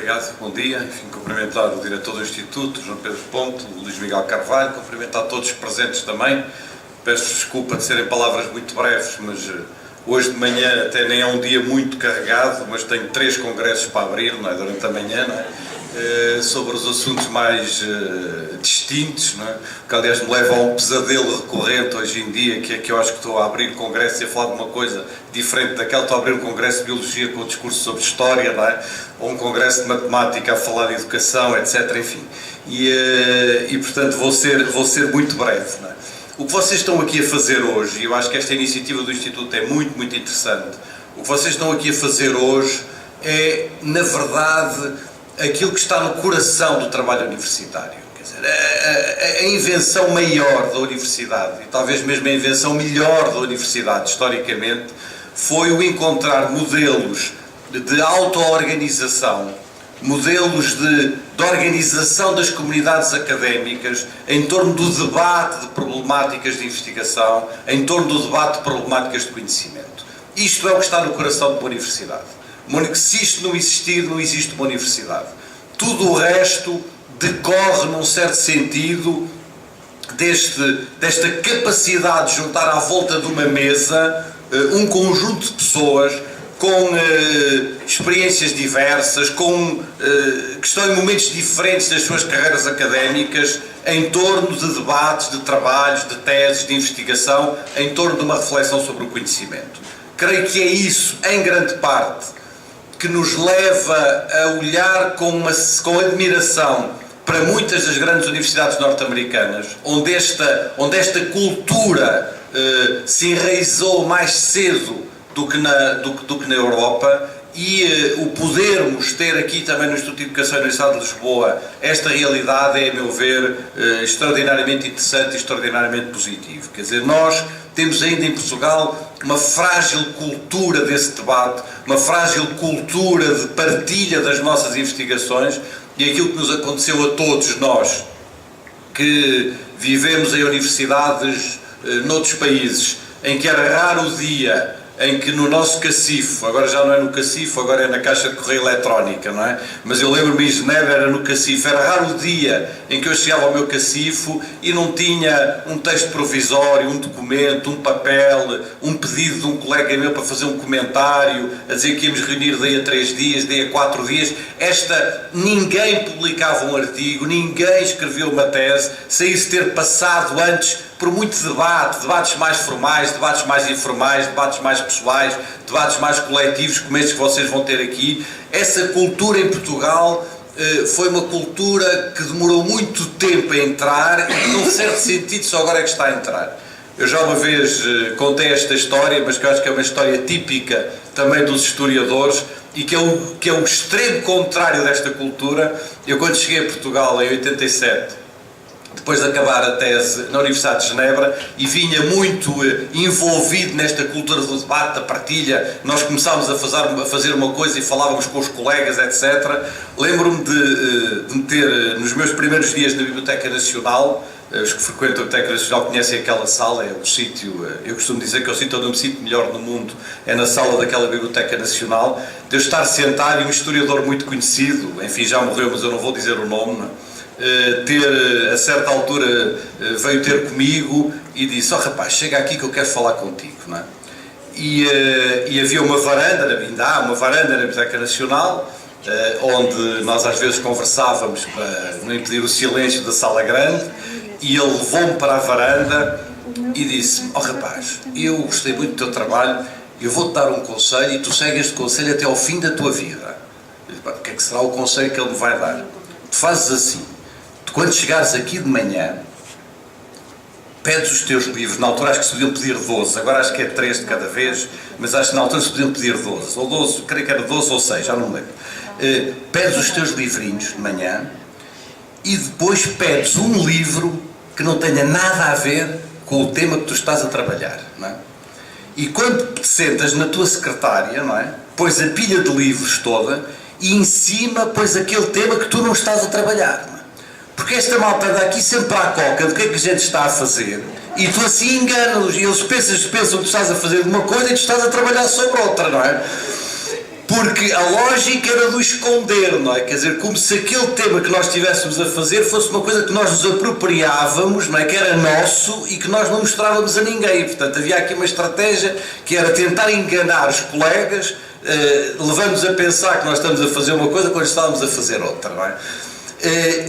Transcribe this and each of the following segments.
obrigado, bom dia. Enfim, cumprimentar o diretor do Instituto, João Pedro Ponte, o Luís Miguel Carvalho, cumprimentar todos os presentes também. Peço desculpa de serem palavras muito breves, mas hoje de manhã até nem é um dia muito carregado, mas tenho 3 congressos para abrir, não é? Durante a manhã, não é? Sobre os assuntos mais distintos, não é? Que aliás me leva a um pesadelo recorrente hoje em dia, que é que eu acho que estou a abrir congresso e a falar de uma coisa diferente daquela. Estou a abrir um congresso de Biologia com um discurso sobre História, não é? Ou um congresso de Matemática a falar de Educação, etc. Enfim. E portanto vou ser muito breve, não é? O que vocês estão aqui a fazer hoje, e eu acho que esta iniciativa do Instituto é muito, muito interessante, o que vocês estão aqui a fazer hoje é, na verdade, aquilo que está no coração do trabalho universitário. Quer dizer, a invenção maior da universidade, e talvez mesmo a invenção melhor da universidade, historicamente, foi o encontrar modelos de auto-organização, modelos de organização das comunidades académicas em torno do debate de problemáticas de investigação, em torno do debate de problemáticas de conhecimento. Isto é o que está no coração de uma universidade. Se isto não existir, não existe uma universidade. Tudo o resto decorre, num certo sentido, desta capacidade de juntar à volta de uma mesa um conjunto de pessoas com experiências diversas, que estão em momentos diferentes das suas carreiras académicas, em torno de debates, de trabalhos, de teses, de investigação, em torno de uma reflexão sobre o conhecimento. Creio que é isso, em grande parte, que nos leva a olhar com admiração para muitas das grandes universidades norte-americanas, onde esta cultura se enraizou mais cedo do que na Europa, e o podermos ter aqui também no Instituto de Educação da Universidade de Lisboa esta realidade é, a meu ver, extraordinariamente interessante e extraordinariamente positivo. Quer dizer, nós temos ainda em Portugal uma frágil cultura desse debate, uma frágil cultura de partilha das nossas investigações, e aquilo que nos aconteceu a todos nós, que vivemos em universidades noutros países, em que era raro o dia em que no nosso cacifo, agora já não é no cacifo, agora é na caixa de correio eletrónica, não é? Mas eu lembro-me em Genebra, era no cacifo, era raro o dia em que eu chegava ao meu cacifo e não tinha um texto provisório, um documento, um papel, um pedido de um colega meu para fazer um comentário, a dizer que íamos reunir daí a 3 dias, daí a 4 dias. Ninguém publicava um artigo, ninguém escrevia uma tese, sem isso ter passado antes por muito debate, debates mais formais, debates mais informais, debates mais pessoais, debates mais coletivos, como estes que vocês vão ter aqui. Essa cultura em Portugal foi uma cultura que demorou muito tempo a entrar e que, num certo sentido, só agora é que está a entrar. Eu já uma vez contei esta história, mas que eu acho que é uma história típica também dos historiadores, e que é o extremo contrário desta cultura. Eu, quando cheguei a Portugal em 87, depois de acabar a tese na Universidade de Genebra, e vinha muito envolvido nesta cultura do debate, da partilha, nós começámos a fazer uma coisa e falávamos com os colegas, etc. Lembro-me de me ter, nos meus primeiros dias na Biblioteca Nacional, os que frequentam a Biblioteca Nacional conhecem aquela sala, é o sítio, eu costumo dizer que é o sítio onde eu me sinto melhor no mundo, é na sala daquela Biblioteca Nacional, de eu estar sentado e um historiador muito conhecido, enfim, já morreu, mas eu não vou dizer o nome, a certa altura veio ter comigo e disse: "Oh rapaz, chega aqui que eu quero falar contigo", não é? E havia uma varanda, ainda há uma varanda na Biblioteca Nacional, onde nós às vezes conversávamos para não impedir o silêncio da sala grande, e ele levou-me para a varanda e disse-me: "Oh rapaz, eu gostei muito do teu trabalho, eu vou-te dar um conselho e tu segues este conselho até ao fim da tua vida." Eu disse: "O que é que será o conselho que ele me vai dar?" "Tu fazes assim, tu, quando chegares aqui de manhã, pedes os teus livros." Na altura acho que se podiam pedir 12, agora acho que é 3 de cada vez, mas acho que na altura se podiam pedir 12, ou 12, creio que era 12 ou 6, já não me lembro. Pedes os teus livrinhos de manhã e depois pedes um livro que não tenha nada a ver com o tema que tu estás a trabalhar, não é? E quando te sentas na tua secretária, não é? Pões a pilha de livros toda e em cima pões aquele tema que tu não estás a trabalhar, não é? Porque esta malta anda aqui sempre à coca do que é que a gente está a fazer, e tu assim engana-os, e eles pensam que tu estás a fazer uma coisa e tu estás a trabalhar sobre outra, não é? Porque a lógica era do esconder, não é? Quer dizer, como se aquele tema que nós estivéssemos a fazer fosse uma coisa que nós nos apropriávamos, não é? Que era nosso e que nós não mostrávamos a ninguém. Portanto, havia aqui uma estratégia que era tentar enganar os colegas, levando-nos a pensar que nós estamos a fazer uma coisa quando estávamos a fazer outra, não é?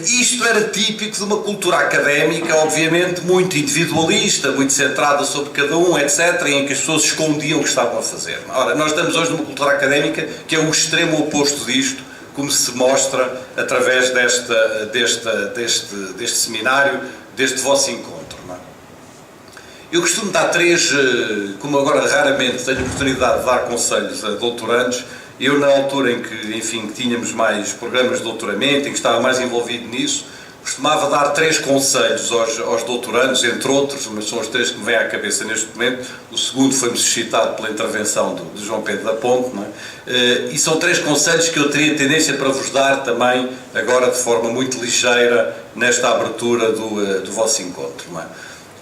Isto era típico de uma cultura académica, obviamente muito individualista, muito centrada sobre cada um, etc., em que as pessoas escondiam o que estavam a fazer. Ora, nós estamos hoje numa cultura académica que é o extremo oposto disto, como se mostra através deste seminário, deste vosso encontro. Não é? Eu costumo dar três, como agora raramente tenho a oportunidade de dar conselhos a doutorandos. Eu, na altura em que, enfim, tínhamos mais programas de doutoramento, em que estava mais envolvido nisso, costumava dar três conselhos aos doutorandos, entre outros, mas são os três que me vêm à cabeça neste momento. O segundo foi-me suscitado pela intervenção do João Pedro da Ponte, não é? E são três conselhos que eu teria tendência para vos dar também, agora de forma muito ligeira, nesta abertura do vosso encontro. Não é?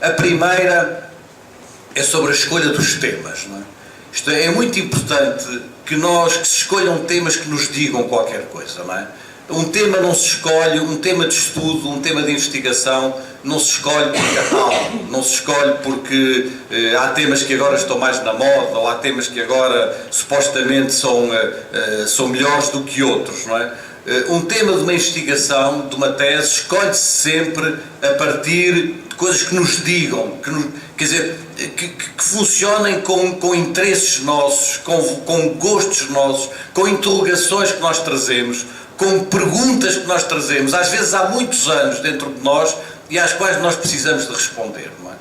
A primeira é sobre a escolha dos temas. Não é? Isto é muito importante que se escolham temas que nos digam qualquer coisa, não é? Um tema não se escolhe, um tema de estudo, um tema de investigação, não se escolhe porque é tal, não se escolhe porque há temas que agora estão mais na moda, ou há temas que agora supostamente são melhores do que outros, não é? Um tema de uma investigação, de uma tese, escolhe-se sempre a partir de coisas que nos digam, quer dizer, que funcionem com interesses nossos, com gostos nossos, com interrogações que nós trazemos, com perguntas que nós trazemos, às vezes há muitos anos dentro de nós e às quais nós precisamos de responder. Não é?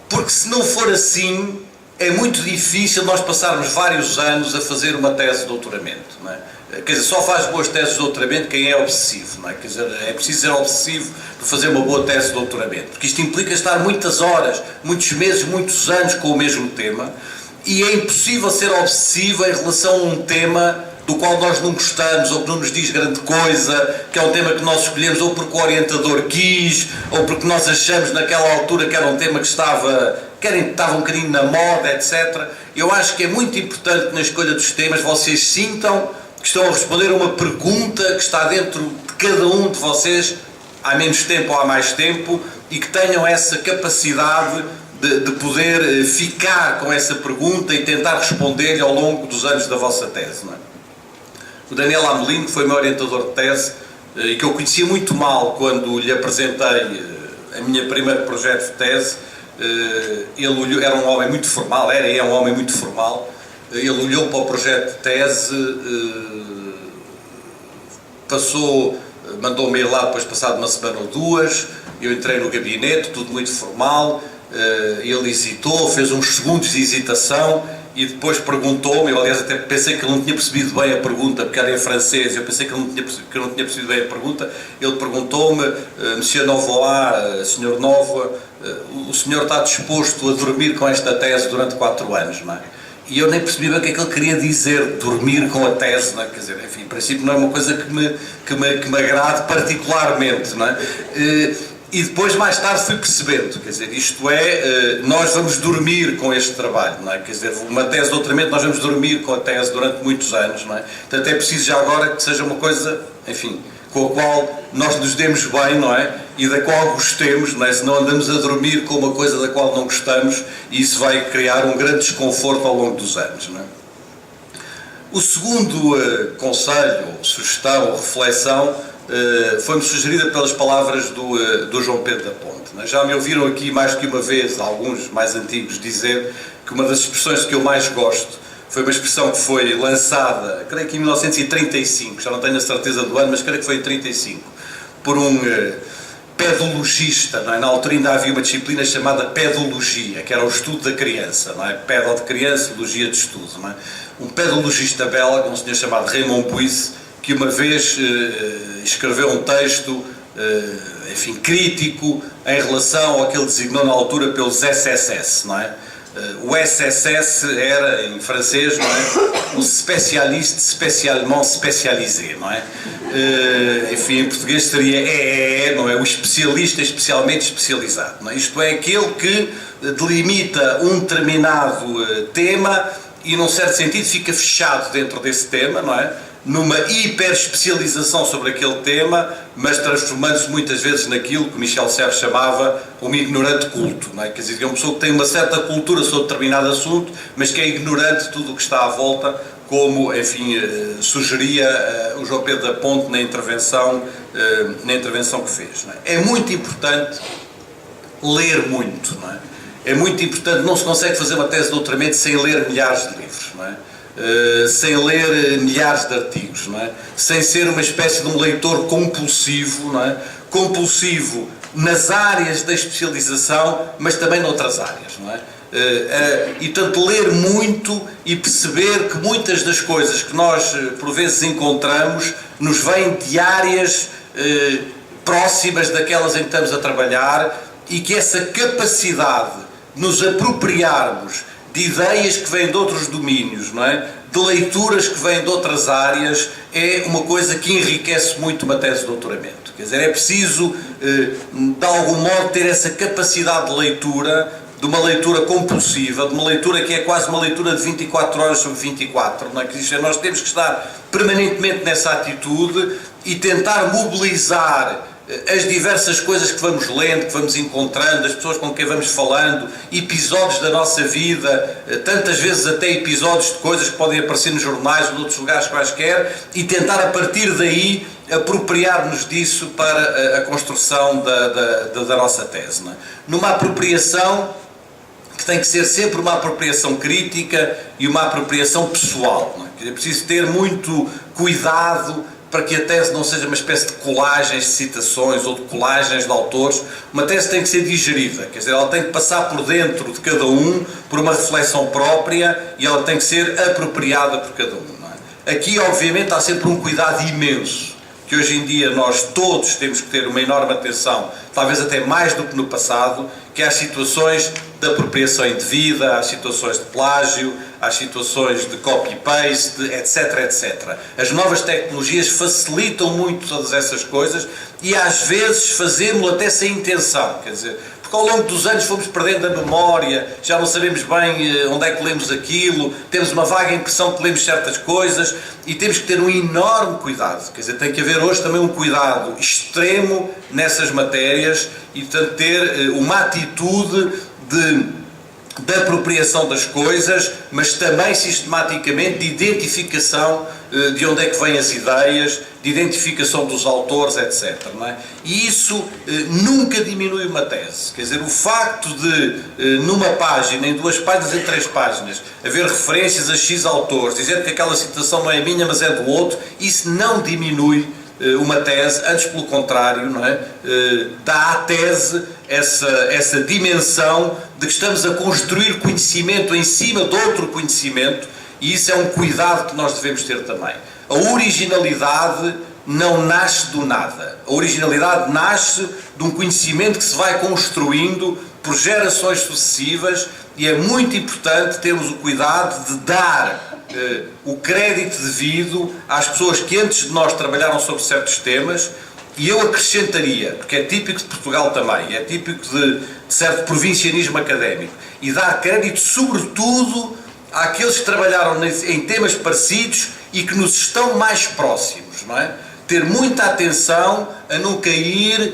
Porque se não for assim, é muito difícil nós passarmos vários anos a fazer uma tese de doutoramento. Não é? Quer dizer, só faz boas teses de doutoramento quem é obsessivo, não é? Quer dizer, é preciso ser obsessivo para fazer uma boa tese de doutoramento, porque isto implica estar muitas horas, muitos meses, muitos anos com o mesmo tema, e é impossível ser obsessivo em relação a um tema do qual nós não gostamos, ou que não nos diz grande coisa, que é um tema que nós escolhemos ou porque o orientador quis, ou porque nós achamos naquela altura que era um tema que estava um bocadinho na moda, etc. Eu acho que é muito importante que na escolha dos temas vocês sintam que estão a responder a uma pergunta que está dentro de cada um de vocês, há menos tempo ou há mais tempo, e que tenham essa capacidade de poder ficar com essa pergunta e tentar responder-lhe ao longo dos anos da vossa tese. Não é? O Daniel Amelino, que foi meu orientador de tese, e que eu conhecia muito mal quando lhe apresentei a minha primeiro projeto de tese, ele era um homem muito formal, é um homem muito formal. Ele olhou para o projeto de tese, mandou-me ir lá depois passado uma semana ou duas, eu entrei no gabinete, tudo muito formal, ele hesitou, fez uns segundos de hesitação e depois perguntou-me, eu aliás até pensei que ele não tinha percebido bem a pergunta, porque era em francês, eu pensei que eu não tinha percebido bem a pergunta, ele perguntou-me, Monsieur Novoa, Sr. Novoa, o senhor está disposto a dormir com esta tese durante 4 anos, não é? E eu nem percebi bem o que é que ele queria dizer, dormir com a tese, não é? Quer dizer, enfim, em princípio não é uma coisa que me agrade particularmente, não é? E depois, mais tarde, fui percebendo, quer dizer, isto é, nós vamos dormir com este trabalho, não é? Quer dizer, uma tese de doutoramento, nós vamos dormir com a tese durante muitos anos, não é? Portanto, é preciso já agora que seja uma coisa, enfim, com a qual nós nos demos bem, não é? E da qual gostemos, não é? Se não andamos a dormir com uma coisa da qual não gostamos, e isso vai criar um grande desconforto ao longo dos anos, não é? O segundo conselho, sugestão ou reflexão foi-me sugerida pelas palavras do João Pedro da Ponte. Não é? Já me ouviram aqui mais que uma vez, alguns mais antigos, dizer que uma das expressões que eu mais gosto foi uma expressão que foi lançada, creio que em 1935, já não tenho a certeza do ano, mas creio que foi em 1935, por um pedologista, não é? Na altura ainda havia uma disciplina chamada pedologia, que era o estudo da criança, não é? Pedo de criança, logia de estudo, não é? Um pedologista belga, um senhor chamado Raymond Buisse, que uma vez escreveu um texto, enfim, crítico em relação ao que ele designou na altura pelos SSS, não é? O SSS era, em francês, não é? Um spécialiste spécialement spécialisé, não é? Enfim, em português seria EEE, não é? O especialista especialmente especializado, não é? Isto é, aquele que delimita um determinado tema e num certo sentido fica fechado dentro desse tema, não é? Numa hiper-especialização sobre aquele tema, mas transformando-se muitas vezes naquilo que Michel Serres chamava um ignorante culto, não é? Quer dizer, é uma pessoa que tem uma certa cultura sobre determinado assunto, mas que é ignorante de tudo o que está à volta, como, enfim, sugeria o João Pedro da Ponte na intervenção que fez. Não é? É muito importante ler muito, não é? É muito importante, não se consegue fazer uma tese de doutoramento sem ler milhares de livros, não é? Sem ler milhares de artigos, não é? Sem ser uma espécie de um leitor compulsivo, não é? Compulsivo nas áreas da especialização, mas também noutras áreas, não é? E tanto ler muito e perceber que muitas das coisas que nós por vezes encontramos nos vêm de áreas próximas daquelas em que estamos a trabalhar, e que essa capacidade de nos apropriarmos de ideias que vêm de outros domínios, não é? De leituras que vêm de outras áreas, é uma coisa que enriquece muito uma tese de doutoramento. Quer dizer, é preciso, de algum modo, ter essa capacidade de leitura, de uma leitura compulsiva, de uma leitura que é quase uma leitura de 24 horas sobre 24, não é? Que nós temos que estar permanentemente nessa atitude e tentar mobilizar as diversas coisas que vamos lendo, que vamos encontrando, as pessoas com quem vamos falando, episódios da nossa vida, tantas vezes até episódios de coisas que podem aparecer nos jornais ou de outros lugares quaisquer, e tentar a partir daí apropriar-nos disso para a construção da nossa tese. Não é? Numa apropriação que tem que ser sempre uma apropriação crítica e uma apropriação pessoal. Não é? É preciso ter muito cuidado para que a tese não seja uma espécie de colagens de citações ou de colagens de autores. Uma tese tem que ser digerida, quer dizer, ela tem que passar por dentro de cada um, por uma reflexão própria, e ela tem que ser apropriada por cada um. Não é? Aqui, obviamente, há sempre um cuidado imenso, que hoje em dia nós todos temos que ter uma enorme atenção, talvez até mais do que no passado, que há situações de apropriação indevida, há situações de plágio, há situações de copy-paste, etc, etc. As novas tecnologias facilitam muito todas essas coisas, e às vezes fazemos-lo até sem intenção, quer dizer, porque ao longo dos anos fomos perdendo a memória, já não sabemos bem onde é que lemos aquilo, temos uma vaga impressão que lemos certas coisas, e temos que ter um enorme cuidado, quer dizer, tem que haver hoje também um cuidado extremo nessas matérias, e portanto ter uma atitude de apropriação das coisas, mas também sistematicamente de identificação de onde é que vêm as ideias, de identificação dos autores, etc. Não é? E isso nunca diminui uma tese. Quer dizer, o facto de, numa página, em 2 páginas, em 3 páginas, haver referências a X autores, dizer que aquela citação não é minha, mas é do outro, isso não diminui uma tese, antes pelo contrário, não é? Dá à tese essa dimensão de que estamos a construir conhecimento em cima de outro conhecimento, e isso é um cuidado que nós devemos ter também. A originalidade não nasce do nada. A originalidade nasce de um conhecimento que se vai construindo por gerações sucessivas, e é muito importante termos o cuidado de dar o crédito devido às pessoas que antes de nós trabalharam sobre certos temas. E eu acrescentaria, porque é típico de Portugal também, é típico de certo provincianismo académico, e dar crédito sobretudo àqueles que trabalharam em temas parecidos e que nos estão mais próximos, não é? Ter muita atenção a não cair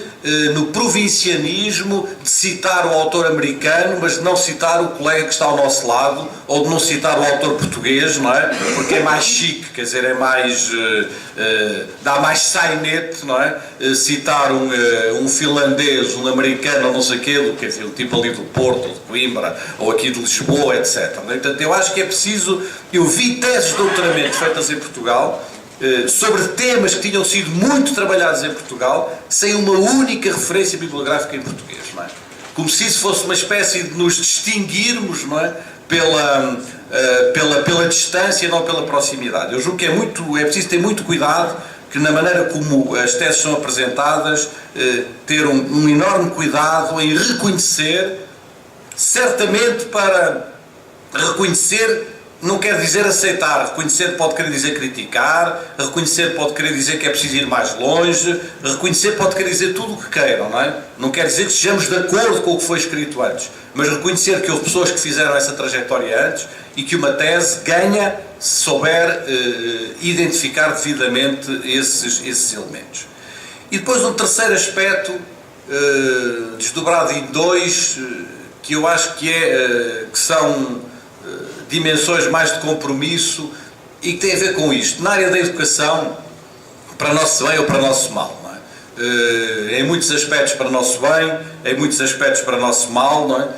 no provincianismo de citar o autor americano, mas de não citar o colega que está ao nosso lado, ou de não citar o autor português, não é? Porque é mais chique, quer dizer, é mais... dá mais sainete, não é? Citar um finlandês, um americano, ou não sei o quê, do que o tipo ali do Porto, ou de Coimbra, ou aqui de Lisboa, etc. Portanto, eu acho que é preciso... Eu vi teses de doutoramento feitas em Portugal, sobre temas que tinham sido muito trabalhados em Portugal, sem uma única referência bibliográfica em português, não é? Como se isso fosse uma espécie de nos distinguirmos, não é? Pela distância, não pela proximidade. Eu julgo que é preciso ter muito cuidado, que na maneira como as teses são apresentadas, ter um enorme cuidado em reconhecer, certamente para reconhecer não quer dizer aceitar. Reconhecer pode querer dizer criticar, reconhecer pode querer dizer que é preciso ir mais longe, reconhecer pode querer dizer tudo o que queiram, não é? Não quer dizer que estejamos de acordo com o que foi escrito antes, mas reconhecer que houve pessoas que fizeram essa trajetória antes e que uma tese ganha se souber identificar devidamente esses elementos. E depois um terceiro aspecto, desdobrado em dois, que eu acho que são dimensões mais de compromisso e que tem a ver com isto. Na área da educação, para nosso bem ou para nosso mal, não é? Em muitos aspectos para nosso bem, em muitos aspectos para nosso mal, não é?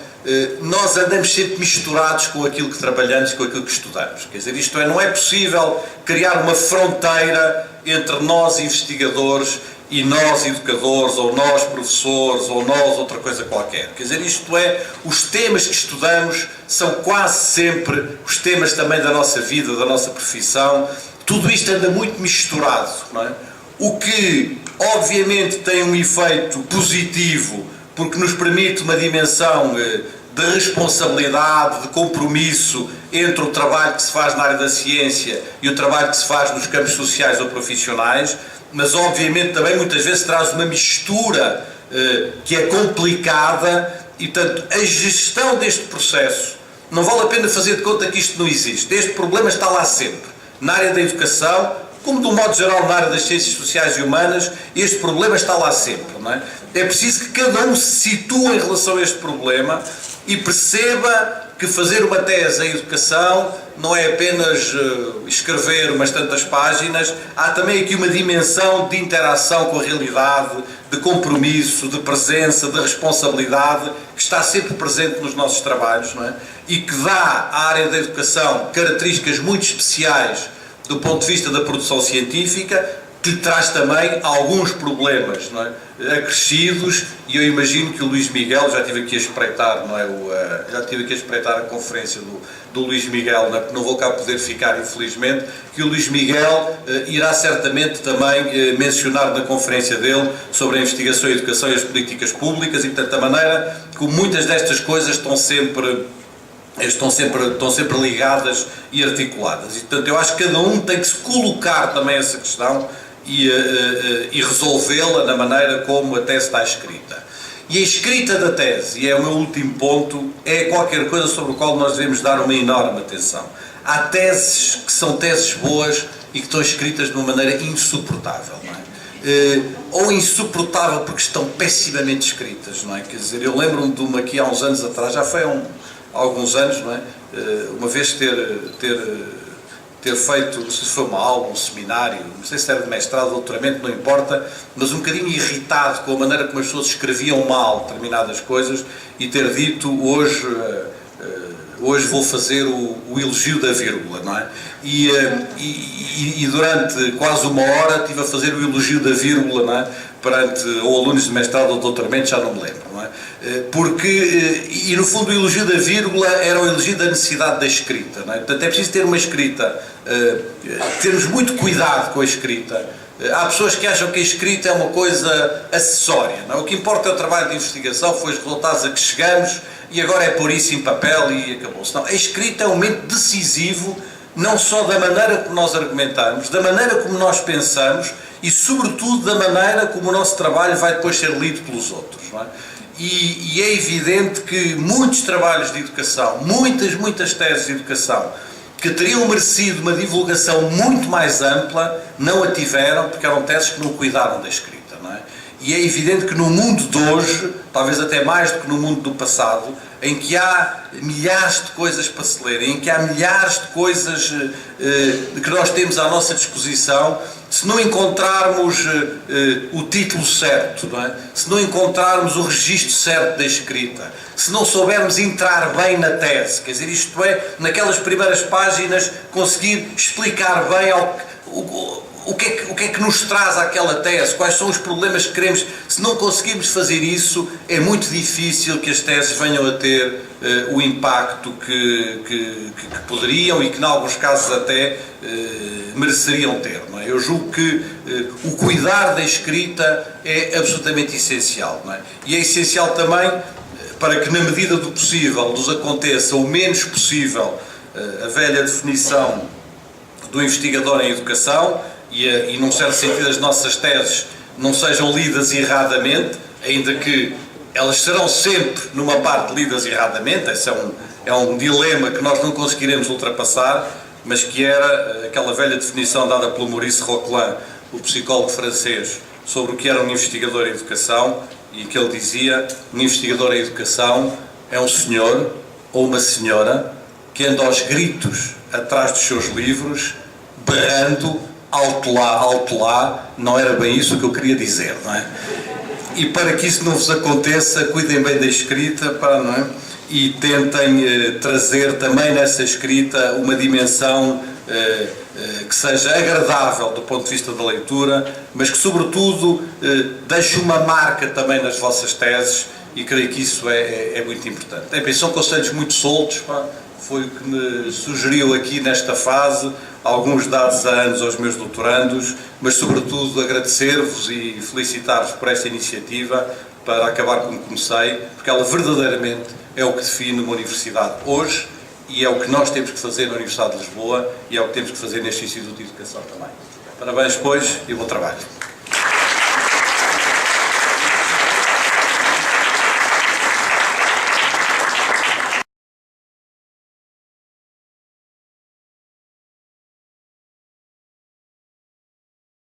Nós andamos sempre misturados com aquilo que trabalhamos, com aquilo que estudamos. Quer dizer, isto é, não é possível criar uma fronteira entre nós investigadores e nós educadores, ou nós professores, ou nós outra coisa qualquer. Quer dizer, isto é, os temas que estudamos são quase sempre os temas também da nossa vida, da nossa profissão. Tudo isto anda muito misturado, não é? O que, obviamente, tem um efeito positivo, porque nos permite uma dimensão de responsabilidade, de compromisso entre o trabalho que se faz na área da ciência e o trabalho que se faz nos campos sociais ou profissionais, mas obviamente também muitas vezes traz uma mistura que é complicada e, portanto, a gestão deste processo, não vale a pena fazer de conta que isto não existe. Este problema está lá sempre. Na área da educação, como de um modo geral na área das ciências sociais e humanas, este problema está lá sempre, não é? É preciso que cada um se situe em relação a este problema e perceba que fazer uma tese em educação não é apenas escrever umas tantas páginas, há também aqui uma dimensão de interação com a realidade, de compromisso, de presença, de responsabilidade, que está sempre presente nos nossos trabalhos, não é? E que dá à área da educação características muito especiais do ponto de vista da produção científica, que lhe traz também alguns problemas, não é? Acrescidos, e eu imagino que o Luís Miguel, já estive aqui a espreitar, não é? Já estive aqui a espreitar a conferência do Luís Miguel, não vou cá poder ficar, infelizmente, que o Luís Miguel irá certamente também mencionar na conferência dele sobre a investigação, a educação e as políticas públicas, e portanto, a maneira como muitas destas coisas estão sempre ligadas e articuladas. E, portanto, eu acho que cada um tem que se colocar também essa questão e resolvê-la na maneira como a tese está escrita. E a escrita da tese, e é o meu último ponto, é qualquer coisa sobre o qual nós devemos dar uma enorme atenção. Há teses que são teses boas e que estão escritas de uma maneira insuportável, não é? Ou insuportável porque estão pessimamente escritas, não é? Quer dizer, eu lembro-me de uma aqui há uns anos atrás, já foi há alguns anos, não é? Uma vez ter feito, se foi uma aula, um seminário, não sei se era de mestrado, doutoramento, não importa, mas um bocadinho irritado com a maneira como as pessoas escreviam mal determinadas coisas e ter dito hoje vou fazer o elogio da vírgula, não é? E durante quase uma hora estive a fazer o elogio da vírgula, não é? Perante ou alunos de mestrado ou doutoramento, já não me lembro, não é? E no fundo o elogio da vírgula era o elogio da necessidade da escrita, não é? Portanto é preciso ter uma escrita, termos muito cuidado com a escrita. Há pessoas que acham que a escrita é uma coisa acessória, não é? O que importa é o trabalho de investigação, foi os resultados a que chegamos e agora é pôr isso em papel e acabou-se. Não, a escrita é um momento decisivo, não só da maneira como nós argumentamos, da maneira como nós pensamos e, sobretudo, da maneira como o nosso trabalho vai depois ser lido pelos outros, não é? E é evidente que muitos trabalhos de educação, muitas teses de educação, que teriam merecido uma divulgação muito mais ampla, não a tiveram, porque eram teses que não cuidaram da escrita, não é? E é evidente que no mundo de hoje, talvez até mais do que no mundo do passado, em que há milhares de coisas para se ler, em que há milhares de coisas que nós temos à nossa disposição, se não encontrarmos o título certo, não é? Se não encontrarmos o registro certo da escrita, se não soubermos entrar bem na tese, quer dizer, isto é, naquelas primeiras páginas, conseguir explicar bem o que é que nos traz àquela tese, quais são os problemas que queremos. Se não conseguirmos fazer isso, é muito difícil que as teses venham a ter o impacto que poderiam e que, em alguns casos, até mereceriam ter, não é? Eu julgo que o cuidar da escrita é absolutamente essencial, não é? E é essencial também para que, na medida do possível, nos aconteça o menos possível a velha definição do investigador em educação, e num certo sentido as nossas teses não sejam lidas erradamente, ainda que elas serão sempre numa parte lidas erradamente, esse é um dilema que nós não conseguiremos ultrapassar, mas que era aquela velha definição dada pelo Maurice Roquelin, o psicólogo francês, sobre o que era um investigador em educação, e que ele dizia: um investigador em educação é um senhor ou uma senhora que anda aos gritos atrás dos seus livros, berrando, alto lá, não era bem isso que eu queria dizer, não é? E para que isso não vos aconteça, cuidem bem da escrita, pá, não é? E tentem trazer também nessa escrita uma dimensão que seja agradável do ponto de vista da leitura, mas que sobretudo deixe uma marca também nas vossas teses, e creio que isso é muito importante. Bem, são conselhos muito soltos, pá, foi o que me sugeriu aqui nesta fase, alguns dados há anos aos meus doutorandos, mas sobretudo agradecer-vos e felicitar-vos por esta iniciativa para acabar como comecei, porque ela verdadeiramente é o que define uma universidade hoje, e é o que nós temos que fazer na Universidade de Lisboa, e é o que temos que fazer neste Instituto de Educação também. Parabéns, pois, e bom trabalho.